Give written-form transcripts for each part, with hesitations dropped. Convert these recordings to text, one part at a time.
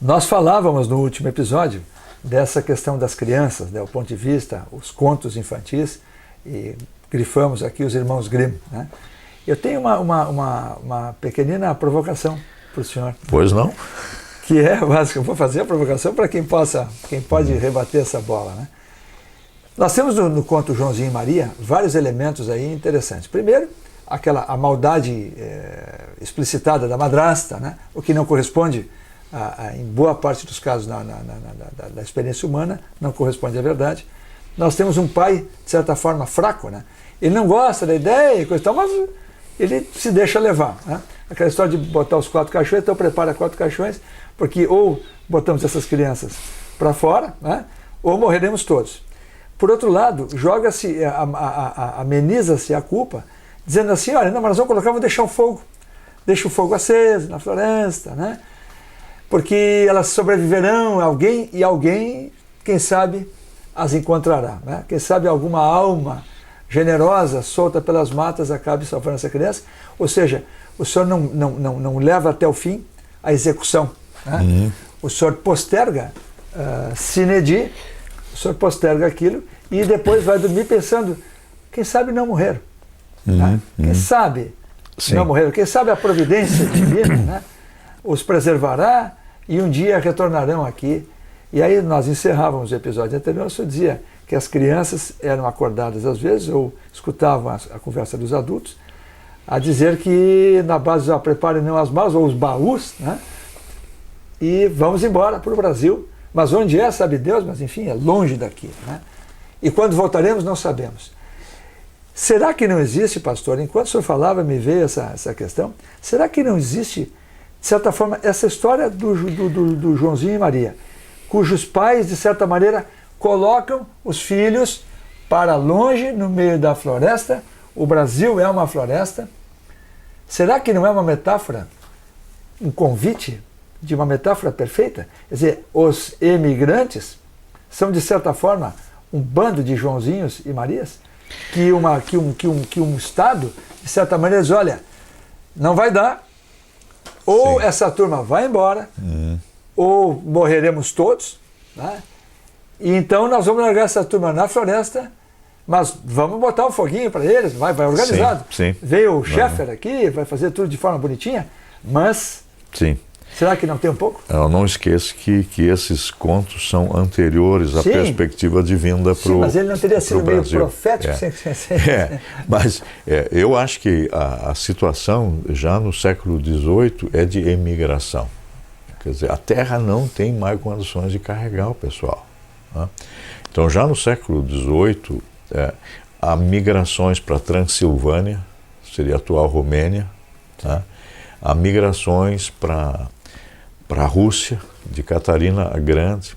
Nós falávamos no último episódio dessa questão das crianças, né, o ponto de vista, os contos infantis, e grifamos aqui os irmãos Grimm, né? Eu tenho uma pequenina provocação para o senhor. Pois não? Que é, eu vou fazer a provocação para quem pode rebater essa bola, né? Nós temos no conto Joãozinho e Maria vários elementos aí interessantes. Primeiro, a maldade explicitada da madrasta, né? O que não corresponde, em boa parte dos casos da experiência humana, não corresponde à verdade. Nós temos um pai, de certa forma, fraco, né? Ele não gosta da ideia e coisa e tal, mas ele se deixa levar, né? Aquela história de botar os 4 caixões, então prepara 4 caixões, porque ou botamos essas crianças para fora, né? Ou morreremos todos. Por outro lado, joga-se, ameniza-se a culpa, dizendo assim, olha, não, mas nós vamos colocar, vamos deixar o fogo. Deixa o fogo aceso na floresta, né? Porque elas sobreviverão, alguém, quem sabe, as encontrará, né? Quem sabe alguma alma generosa, solta pelas matas, acabe salvando essa criança. Ou seja, o senhor não leva até o fim a execução, né? Uhum. O senhor posterga, sine die, o senhor posterga aquilo e depois vai dormir pensando, quem sabe não morreram, né? Quem sabe não morreram, quem sabe a providência divina, né, os preservará e um dia retornarão aqui. E aí nós encerrávamos o episódio anterior, o senhor dizia que as crianças eram acordadas às vezes ou escutavam a conversa dos adultos a dizer que na base preparem não as malas ou os baús, né, e vamos embora para o Brasil. Mas onde é, sabe Deus, mas enfim, é longe daqui, né? E quando voltaremos, não sabemos. Será que não existe, pastor, enquanto o senhor falava, me veio essa questão, será que não existe, de certa forma, essa história do Joãozinho e Maria, cujos pais, de certa maneira, colocam os filhos para longe, no meio da floresta? O Brasil é uma floresta. Será que não é uma metáfora, um convite de uma metáfora perfeita? Quer dizer, os emigrantes são, de certa forma, um bando de Joãozinhos e Marias, que um Estado, de certa maneira, diz, olha, não vai dar, ou sim, essa turma vai embora, ou morreremos todos, né? E então nós vamos largar essa turma na floresta, mas vamos botar um foguinho para eles, vai organizado. Sim, sim. Veio o Schaeffer aqui, vai fazer tudo de forma bonitinha, mas... Sim. Será que não tem um pouco? Eu não esqueço que esses contos são anteriores à perspectiva de vinda para o Brasil. Mas ele não teria sido meio profético? Mas eu acho que a situação já no século XVIII é de emigração. Quer dizer, a terra não tem mais condições de carregar o pessoal, né? Então já no século XVIII há migrações para a Transilvânia, seria a atual Romênia, tá? Há migrações para a Rússia, de Catarina a Grande.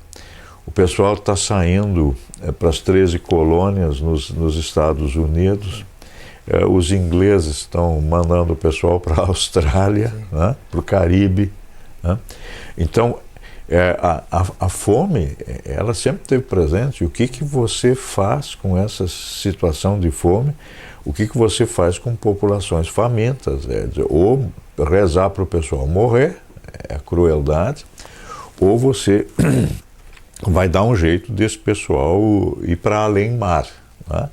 O pessoal está saindo para as 13 colônias nos Estados Unidos. Os ingleses estão mandando o pessoal para a Austrália, né, para o Caribe, né? Então, a fome, ela sempre esteve presente. O que você faz com essa situação de fome? O que você faz com populações famintas? Ou rezar para o pessoal morrer, é crueldade, ou você vai dar um jeito desse pessoal ir para além-mar, né?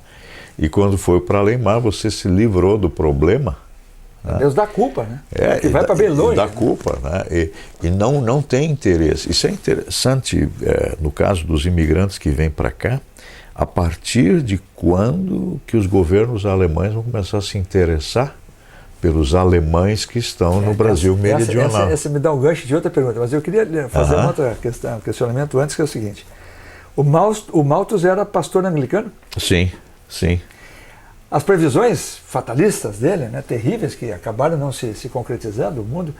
E quando foi para além-mar, você se livrou do problema, né? Deus dá culpa, né? Que vai para bem longe. Dá culpa, né? E não tem interesse. Isso é interessante, no caso dos imigrantes que vêm para cá, a partir de quando que os governos alemães vão começar a se interessar pelos alemães que estão no Brasil meridional. Essa me dá um gancho de outra pergunta, mas eu queria fazer uma outra questão, um questionamento antes, que é o seguinte. O Malthus era pastor anglicano? Sim, sim. As previsões fatalistas dele, né, terríveis, que acabaram não se concretizando, o mundo...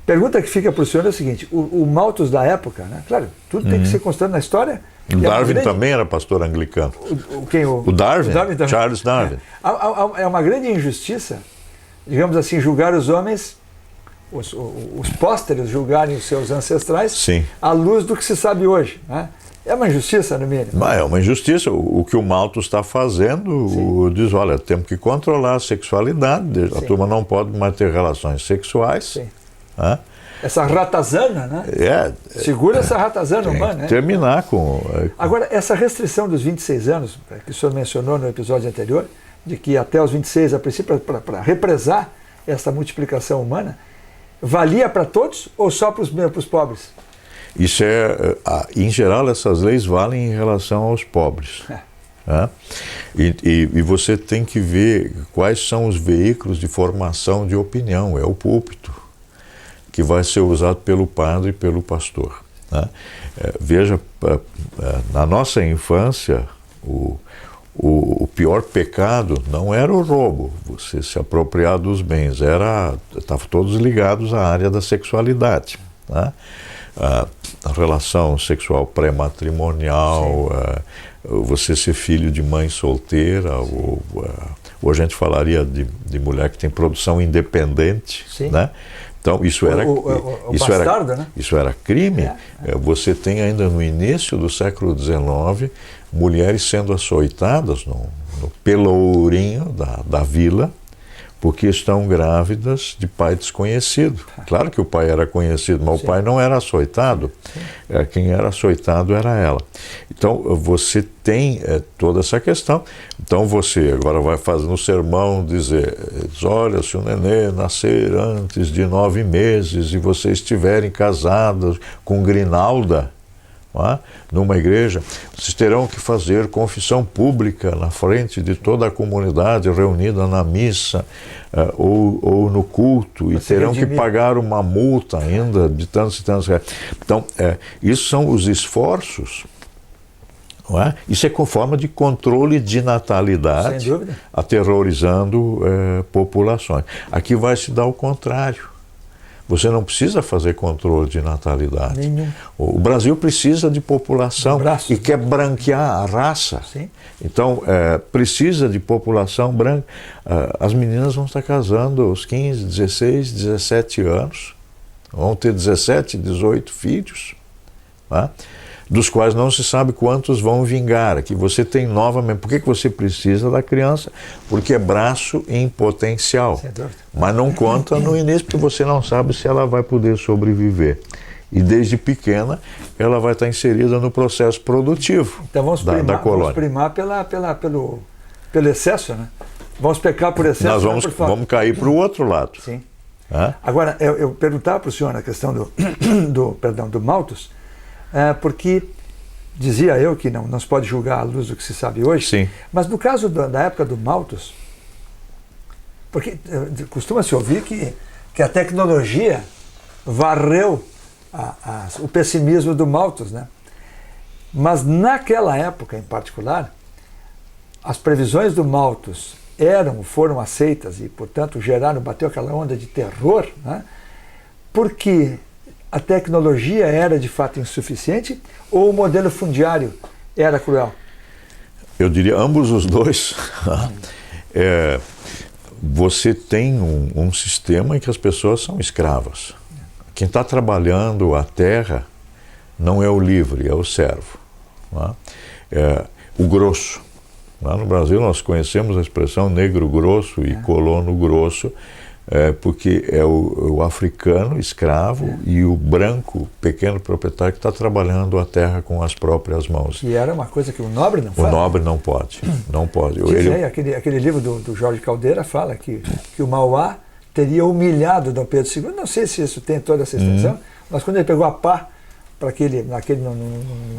Pergunta que fica para o senhor é o seguinte, o Malthus da época, né, claro, tudo tem que ser constante na história. O Darwin também era pastor anglicano. O Darwin? O Darwin também. Charles Darwin. É uma grande injustiça, digamos assim, julgar os homens, os pósteres julgarem os seus ancestrais, sim, à luz do que se sabe hoje, né? É uma injustiça, no mínimo. Mas é uma injustiça. O que o Malthus está fazendo, diz, olha, temos que controlar a sexualidade, a turma não pode mais ter relações sexuais, né? essa ratazana, né? Segura essa ratazana humana, né? Terminar com... Agora, essa restrição dos 26 anos, que o senhor mencionou no episódio anterior, de que até os 26, a princípio, para represar essa multiplicação humana, valia para todos ou só para os pobres? Isso em geral, essas leis valem em relação aos pobres. Né? E você tem que ver quais são os veículos de formação de opinião. É o púlpito, que vai ser usado pelo padre e pelo pastor. Né? Veja, na nossa infância, o pior pecado não era o roubo, você se apropriar dos bens, estavam todos ligados à área da sexualidade. Né? A relação sexual pré-matrimonial, você ser filho de mãe solteira, ou a gente falaria de mulher que tem produção independente, né? Então isso era bastardo, né? Isso era crime. Você tem ainda no início do século XIX mulheres sendo açoitadas no pelourinho da vila, porque estão grávidas de pai desconhecido. Claro que o pai era conhecido, mas o pai não era açoitado. Quem era açoitado era ela. Então, você tem toda essa questão. Então, você agora vai fazer no sermão dizer, olha, se o nenê nascer antes de 9 meses e vocês estiverem casados com grinalda, numa igreja, vocês terão que fazer confissão pública na frente de toda a comunidade reunida na missa ou no culto, e terão que pagar uma multa ainda de tantos e tantos reais. Então, isso são os esforços. Isso é com forma de controle de natalidade, aterrorizando populações. Aqui vai se dar o contrário. Você não precisa fazer controle de natalidade. Nenhum. O Brasil precisa de população e quer branquear a raça. Sim. Então, precisa de população branca. As meninas vão estar casando aos 15, 16, 17 anos. Vão ter 17, 18 filhos. Dos quais não se sabe quantos vão vingar. Aqui você tem novamente. Por que você precisa da criança? Porque é braço em potencial. Mas não conta no início, porque você não sabe se ela vai poder sobreviver. E desde pequena, ela vai estar inserida no processo produtivo da colônia. Vamos primar pelo excesso, né? Vamos pecar por excesso. Nós vamos cair para o outro lado. Sim. Agora, eu perguntava para o senhor na questão do Malthus, porque dizia eu que não se pode julgar à luz do que se sabe hoje. Sim. Mas no caso da época do Malthus, porque costuma-se ouvir que a tecnologia varreu o pessimismo do Malthus, né? Mas naquela época em particular, as previsões do Malthus foram aceitas e, portanto, bateu aquela onda de terror, né? Porque a tecnologia era de fato insuficiente ou o modelo fundiário era cruel? Eu diria ambos os dois. Você tem um sistema em que as pessoas são escravas. Quem está trabalhando a terra não é o livre, é o servo. O grosso. Lá no Brasil nós conhecemos a expressão negro grosso e colono grosso, porque é o africano escravo e o branco pequeno proprietário que está trabalhando a terra com as próprias mãos. Que era uma coisa que o nobre não faz. O nobre não pode. Não pode. Aquele livro do Jorge Caldeira fala que o Mauá teria humilhado Dom Pedro II. Não sei se isso tem toda essa extensão, mas quando ele pegou a pá para naquele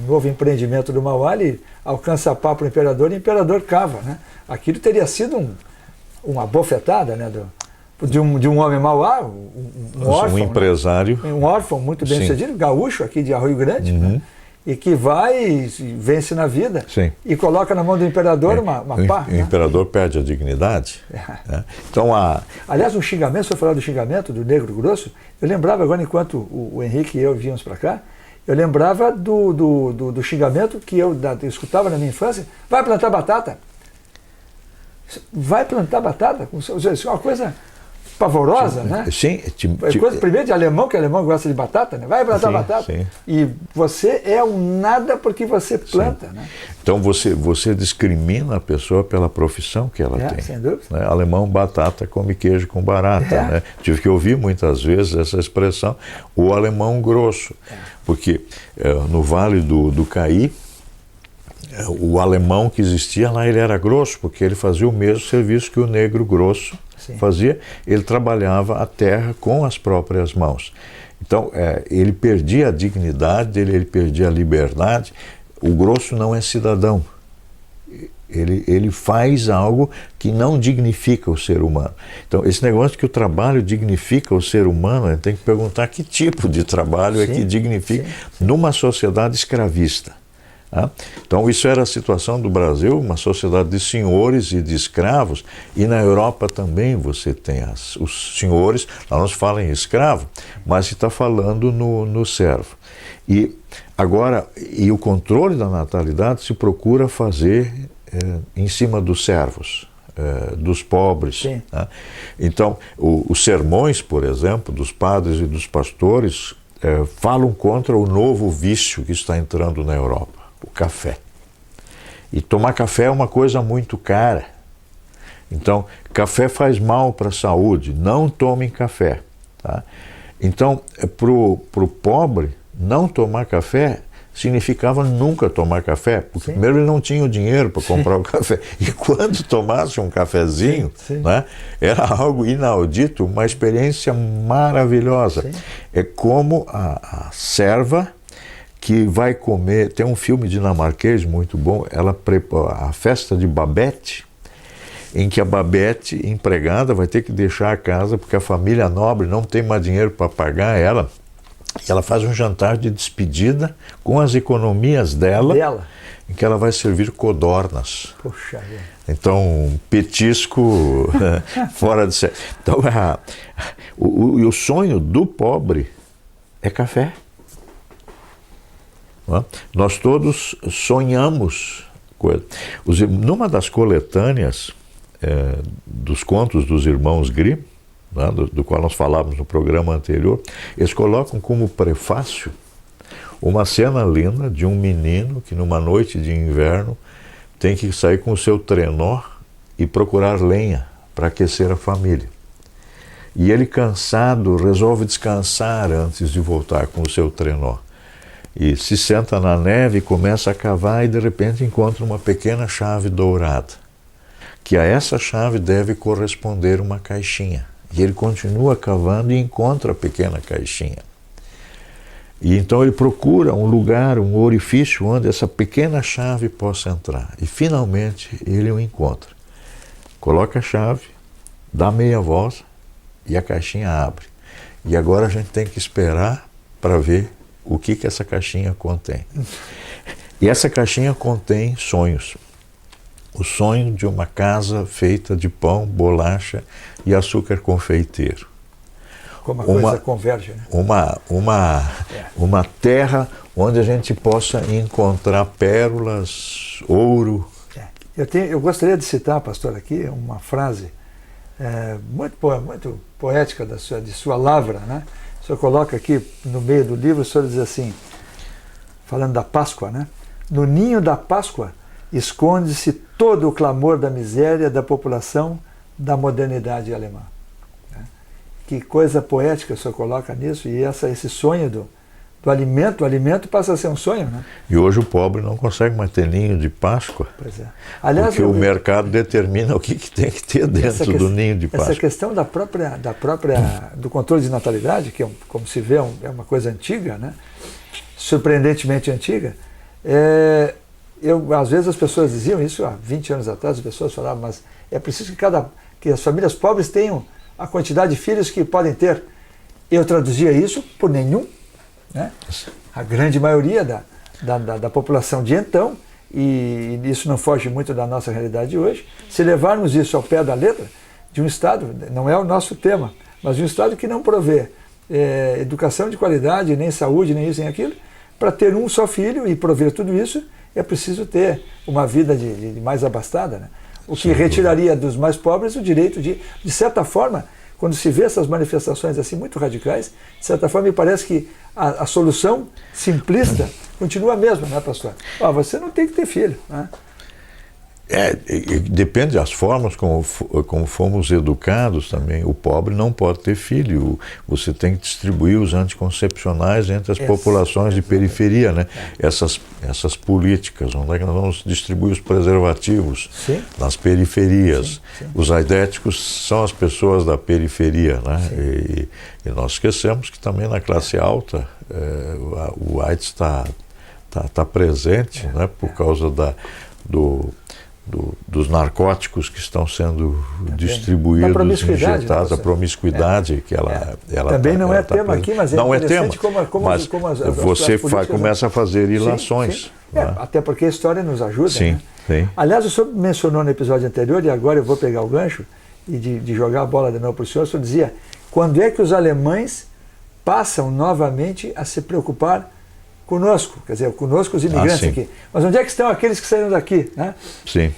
novo empreendimento do Mauá, ele alcança a pá para o imperador e o imperador cava, né? Aquilo teria sido uma bofetada, né, de um homem Mauá, um órfão, um empresário, né? Um órfão muito bem sucedido, gaúcho aqui de Arroio Grande, né? E que vai e vence na vida. Sim. E coloca na mão do imperador uma pá. O imperador perde a dignidade. Então, aliás, um xingamento, se eu falar do xingamento do negro grosso, eu lembrava agora, enquanto o Henrique e eu víamos para cá, eu lembrava do xingamento que eu escutava na minha infância: vai plantar batata. Vai plantar batata? Isso é uma coisa pavorosa, né? Sim. Coisa primeiro de alemão, que alemão gosta de batata, né? Vai plantar batata. Sim. E você é um nada porque você planta, né? Então você discrimina a pessoa pela profissão que ela tem. Sem dúvida. Né? Alemão, batata, come queijo com barata. Né? Tive que ouvir muitas vezes essa expressão, o alemão grosso. Porque no Vale do Caí, o alemão que existia lá, ele era grosso, porque ele fazia o mesmo serviço que o negro grosso fazia. Ele trabalhava a terra com as próprias mãos. Então, ele perdia a dignidade dele, ele perdia a liberdade. O grosso não é cidadão. Ele faz algo que não dignifica o ser humano. Então, esse negócio de que o trabalho dignifica o ser humano, a gente tem que perguntar que tipo de trabalho é que dignifica numa sociedade escravista. Então, isso era a situação do Brasil, uma sociedade de senhores e de escravos, e na Europa também você tem os senhores, lá não se fala em escravo, mas se está falando no servo. E agora, o controle da natalidade se procura fazer em cima dos servos, dos pobres. Né? Então, os sermões, por exemplo, dos padres e dos pastores, falam contra o novo vício que está entrando na Europa. O café. E tomar café é uma coisa muito cara. Então, café faz mal para a saúde, não tomem café. Tá? Então, para o pobre, não tomar café significava nunca tomar café, porque primeiro ele não tinha o dinheiro para comprar o café. E quando tomasse um cafezinho, né, era algo inaudito, uma experiência maravilhosa. É como a serva que vai comer, tem um filme dinamarquês muito bom, ela prepara a festa de Babette, em que a Babette, empregada, vai ter que deixar a casa porque a família nobre não tem mais dinheiro para pagar ela, e ela faz um jantar de despedida com as economias dela. Em que ela vai servir codornas. Poxa vida. Então, um petisco fora de série. Então, o sonho do pobre é café. Nós todos sonhamos coisa. Numa das coletâneas dos contos dos irmãos Grimm, né, do qual nós falávamos no programa anterior, eles colocam como prefácio uma cena linda de um menino que numa noite de inverno tem que sair com o seu trenó e procurar lenha para aquecer a família. E ele, cansado, resolve descansar antes de voltar com o seu trenó. E se senta na neve e começa a cavar e de repente encontra uma pequena chave dourada, que a essa chave deve corresponder uma caixinha. E ele continua cavando e encontra a pequena caixinha. E então ele procura um lugar, um orifício onde essa pequena chave possa entrar. E finalmente ele o encontra. Coloca a chave, dá meia volta e a caixinha abre. E agora a gente tem que esperar para ver o que essa caixinha contém. E essa caixinha contém sonhos. O sonho de uma casa feita de pão, bolacha e açúcar confeiteiro. Como a coisa converge, né? Uma terra onde a gente possa encontrar pérolas, ouro. Eu gostaria de citar, pastor, aqui uma frase muito poética de sua lavra, né? O senhor coloca aqui no meio do livro, o senhor diz assim, falando da Páscoa, né? No ninho da Páscoa esconde-se todo o clamor da miséria da população da modernidade alemã. Que coisa poética o senhor coloca nisso, e esse sonho do alimento, o alimento passa a ser um sonho, né? E hoje o pobre não consegue mais ter ninho de Páscoa, pois é. Aliás, porque o mercado determina o que tem que ter dentro do ninho de Páscoa. Essa questão do controle de natalidade, que como se vê é uma coisa antiga, né? Surpreendentemente antiga, às vezes as pessoas diziam isso, há 20 anos atrás, as pessoas falavam, mas é preciso que as famílias pobres tenham a quantidade de filhos que podem ter. Eu traduzia isso por nenhum, né? A grande maioria da população de então, e isso não foge muito da nossa realidade de hoje, se levarmos isso ao pé da letra, de um Estado, não é o nosso tema, mas de um Estado que não provê educação de qualidade, nem saúde, nem isso, nem aquilo, para ter um só filho e prover tudo isso, é preciso ter uma vida de mais abastada, né? O que retiraria dos mais pobres o direito de certa forma, quando se vê essas manifestações assim muito radicais, de certa forma me parece que a solução simplista continua a mesma, né, pastor? Você não tem que ter filho, né? Depende das formas como fomos educados também. O pobre não pode ter filho. Você tem que distribuir os anticoncepcionais entre as populações de periferia, né? Essas políticas, onde é que nós vamos distribuir os preservativos? Sim. Nas periferias. Sim. Os aidéticos são as pessoas da periferia, né? E nós esquecemos que também na classe alta o AIDS está presente, né? Por causa dos narcóticos que estão sendo distribuídos, injetados, a promiscuidade que ela também não é tema presente. aqui, mas é não interessante mas você começa a fazer ilações. Né? Até porque a história nos ajuda. Sim, né? sim. Aliás, o senhor mencionou no episódio anterior, e agora eu vou pegar o gancho e de jogar a bola de novo para o senhor dizia, quando é que os alemães passam novamente a se preocupar conosco, quer dizer, conosco os imigrantes aqui. Mas onde é que estão aqueles que saíram daqui? Né? Sim.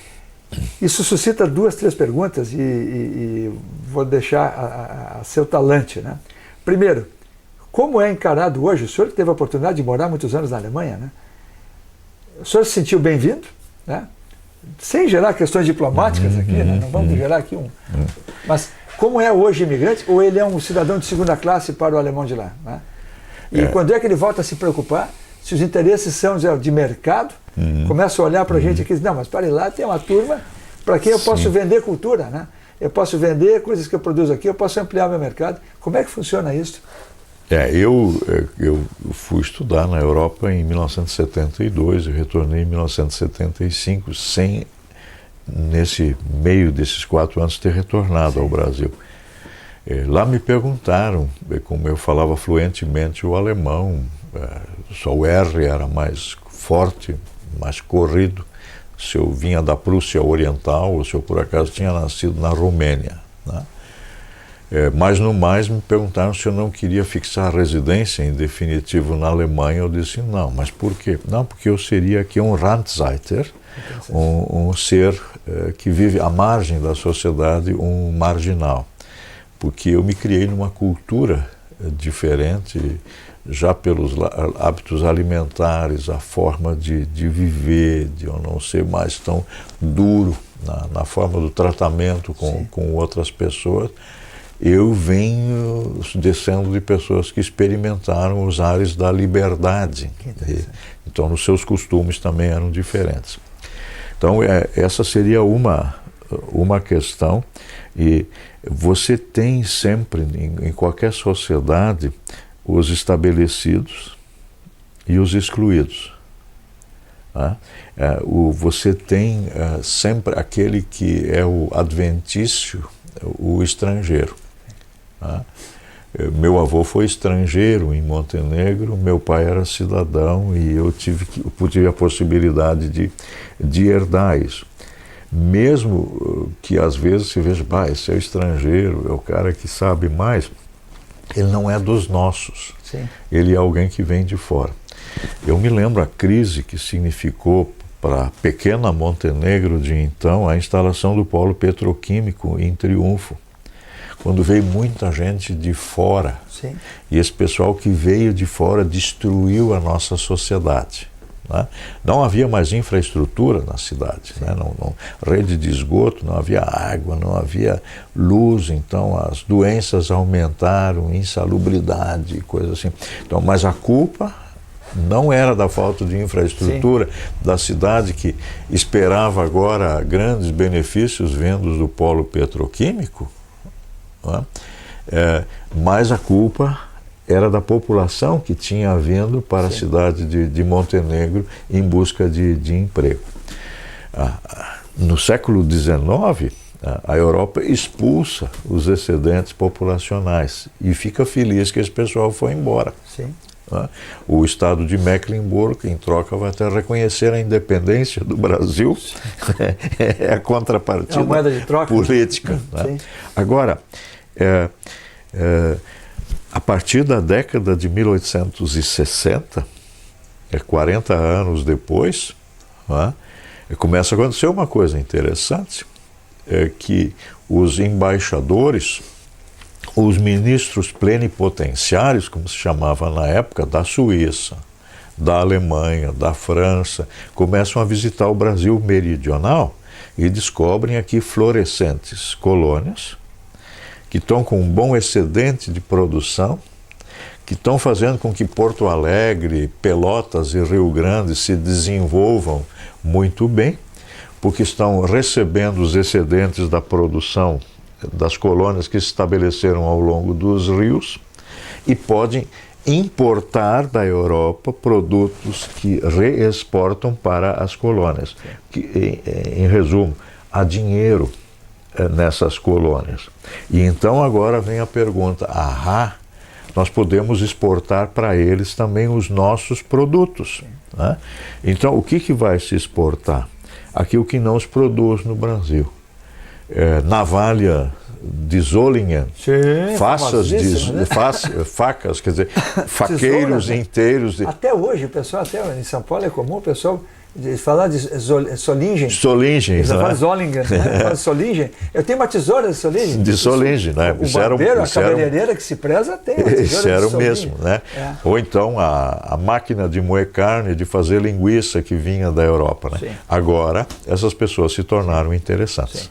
Isso suscita 2, 3 perguntas e vou deixar a seu talante. Né? Primeiro, como é encarado hoje, o senhor que teve a oportunidade de morar muitos anos na Alemanha, né? O senhor se sentiu bem-vindo, né? Sem gerar questões diplomáticas aqui, né? Não vamos gerar aqui Mas como é hoje imigrante, ou ele é um cidadão de segunda classe para o alemão de lá? Né? E quando é que ele volta a se preocupar? Se os interesses são de mercado, começa a olhar para a gente aqui e diz, não, mas para lá tem uma turma para quem eu posso vender cultura, né? Eu posso vender coisas que eu produzo aqui, eu posso ampliar meu mercado. Como é que funciona isso? Eu fui estudar na Europa em 1972 e retornei em 1975 sem, nesse meio desses 4 anos, ter retornado ao Brasil. Lá me perguntaram, como eu falava fluentemente o alemão, só o R era mais forte, mais corrido, se eu vinha da Prússia Oriental ou se eu por acaso tinha nascido na Romênia. Né? Mas no mais me perguntaram se eu não queria fixar a residência em definitivo na Alemanha. Eu disse não, mas por quê? Não, porque eu seria aqui um Randseiter, um ser que vive à margem da sociedade, um marginal. Porque eu me criei numa cultura diferente, já pelos hábitos alimentares, a forma de viver, de eu não ser mais tão duro na forma do tratamento com outras pessoas. Eu venho descendo de pessoas que experimentaram os ares da liberdade. Então, os seus costumes também eram diferentes. Então, essa seria uma questão. E você tem sempre, em qualquer sociedade, os estabelecidos e os excluídos. Né? Você tem sempre aquele que é o adventício, o estrangeiro. Né? Meu avô foi estrangeiro em Montenegro, meu pai era cidadão e eu tive a possibilidade de herdar isso. Mesmo que às vezes se veja, esse é o estrangeiro, é o cara que sabe mais, ele não é dos nossos. Sim. Ele é alguém que vem de fora. Eu me lembro a crise que significou para a pequena Montenegro de então a instalação do polo petroquímico em Triunfo, quando veio muita gente de fora. Sim. E esse pessoal que veio de fora destruiu a nossa sociedade. Né? Não havia mais infraestrutura na cidade, né? Não, rede de esgoto, não havia água, não havia luz, então as doenças aumentaram, insalubridade, coisas assim. Então, mas a culpa não era da falta de infraestrutura da cidade, que esperava agora grandes benefícios vindos do polo petroquímico, né? Mas a culpa era da população que tinha vindo para a cidade de Montenegro em busca de emprego. No século XIX, a Europa expulsa os excedentes populacionais e fica feliz que esse pessoal foi embora. Sim. O estado de Mecklenburg, em troca, vai até reconhecer a independência do Brasil. É a contrapartida moeda de troca, política. Né? Agora, a partir da década de 1860, 40 anos depois, começa a acontecer uma coisa interessante, que os embaixadores os ministros plenipotenciários, como se chamava na época, da Suíça, da Alemanha, da França, começam a visitar o Brasil meridional e descobrem aqui florescentes colônias que estão com um bom excedente de produção, que estão fazendo com que Porto Alegre, Pelotas e Rio Grande se desenvolvam muito bem, porque estão recebendo os excedentes da produção das colônias que se estabeleceram ao longo dos rios e podem importar da Europa produtos que reexportam para as colônias. Que, em resumo, há dinheiro nessas colônias. E então agora vem a pergunta, nós podemos exportar para eles também os nossos produtos, né? Então, o que vai se exportar? Aquilo que não se produz no Brasil. Navalha de Zolingen, facas, quer dizer, faqueiros inteiros. Até hoje, o pessoal, até em São Paulo é comum o pessoal falar de Solingen. Solingen, eles falam Zolingen, né? Solingen. Eu tenho uma tesoura de Solingen. De Solingen, né? O barbeiro, a cabeleireira que se preza tem uma tesoura de Solingen. Isso era o mesmo, né? Ou então a máquina de moer carne, de fazer linguiça que vinha da Europa, né? Sim. Agora, essas pessoas se tornaram interessantes. Sim.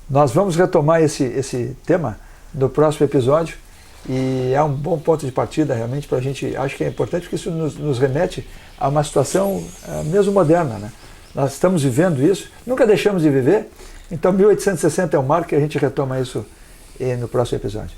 Nós vamos retomar esse tema no próximo episódio e é um bom ponto de partida realmente para a gente. Acho que é importante porque isso nos remete a uma situação mesmo moderna, né? Nós estamos vivendo isso, nunca deixamos de viver, então 1860 é um marco e a gente retoma isso no próximo episódio.